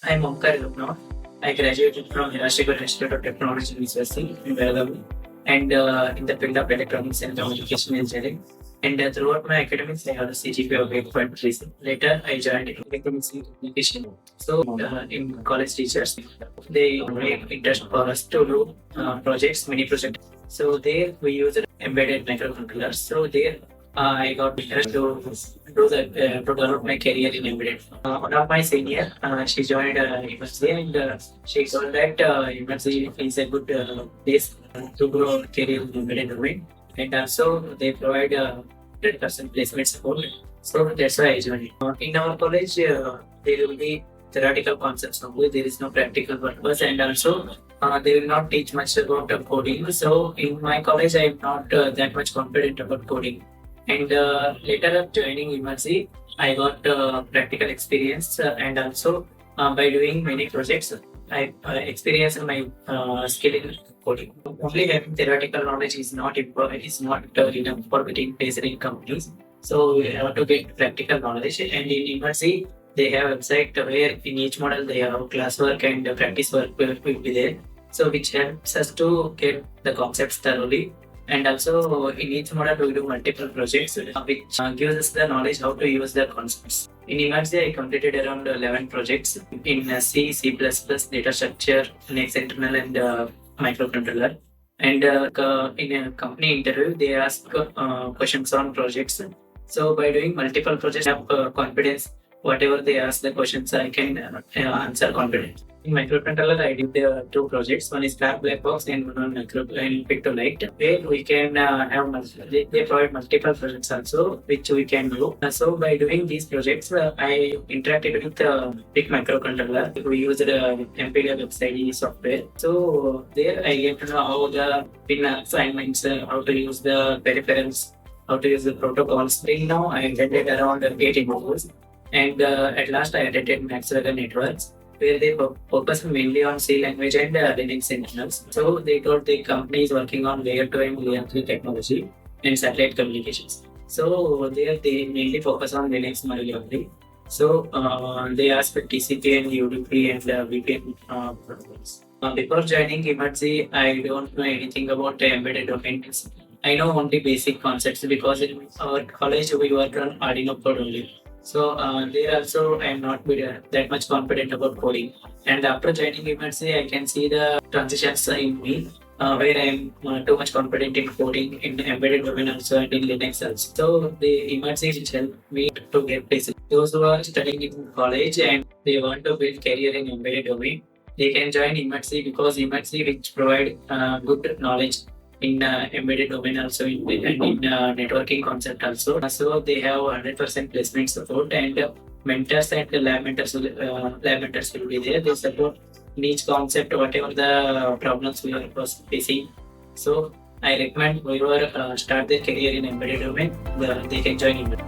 I'm Omkar Irappanavar. I graduated from Emertxe Institute of Technology and Research in Belgaum and in the field of electronics and communication engineering. And throughout my academics, I had a CGPA of 8.3. Later, I joined electronics and communication. So, in college teachers, they made interest for us to do projects, mini projects. So, there we used embedded microcontrollers. So, there I got interest to develop my career in embedded. One of my senior, she joined Emertxe and she told that Emertxe is a good place to grow career in embedded domain. And also they provide 100% placement support. So that's why I joined. In our college, there will be theoretical concepts only. There is no practical purpose, and also they will not teach much about coding. So in my college, I am not that much confident about coding. And later of joining Emertxe, I got practical experience and also by doing many projects, I experienced my skill in coding. Only having theoretical knowledge is not important, is not enough for getting placed in companies. So we have to get practical knowledge. And in Emertxe, they have a website where in each model they have classwork and practice work will be there. So which helps us to get the concepts thoroughly. And also in each model we do multiple projects which gives us the knowledge how to use the concepts. In Emertxe, I completed around 11 projects in C, C++, data structure, next internal and microcontroller. And in a company interview, they ask questions on projects. So by doing multiple projects, I have confidence. Whatever they ask the questions, I can answer confidently. In microcontroller, I did 2 projects. One is Fab Black Box and one on micro and Pictolite, where we can they provide multiple projects also, which we can do. So by doing these projects, I interacted with big microcontroller. We used MPD website software. So there I get to know how the pin assignments, how to use the peripherals, how to use the protocols. Till now, I attended around 8 interviews. And at last, I attended Maxvega networks, where they focus mainly on C language and Linux internals. So they told the company is working on layer 2 and layer 3 technology and satellite communications. So there they mainly focus on Linux module only. So they ask for TCP and UDP and VPN protocols. Before joining Emertxe, I don't know anything about embedded domains. I know only basic concepts because in our college we work on Arduino code only. So there also I am not that much confident about coding. And after joining Emertxe, I can see the transitions in me where I am too much confident in coding in embedded domain also and in Linux also. So the Emertxe which helped me to get places. Those who are studying in college and they want to build career in embedded domain, they can join Emertxe because Emertxe which provide good knowledge in embedded domain also and in networking concept also. So they have 100% placement support and mentors and lab mentors will be there. They support in each concept whatever the problems we are facing. So I recommend whoever start their career in embedded domain, they can join Emertxe.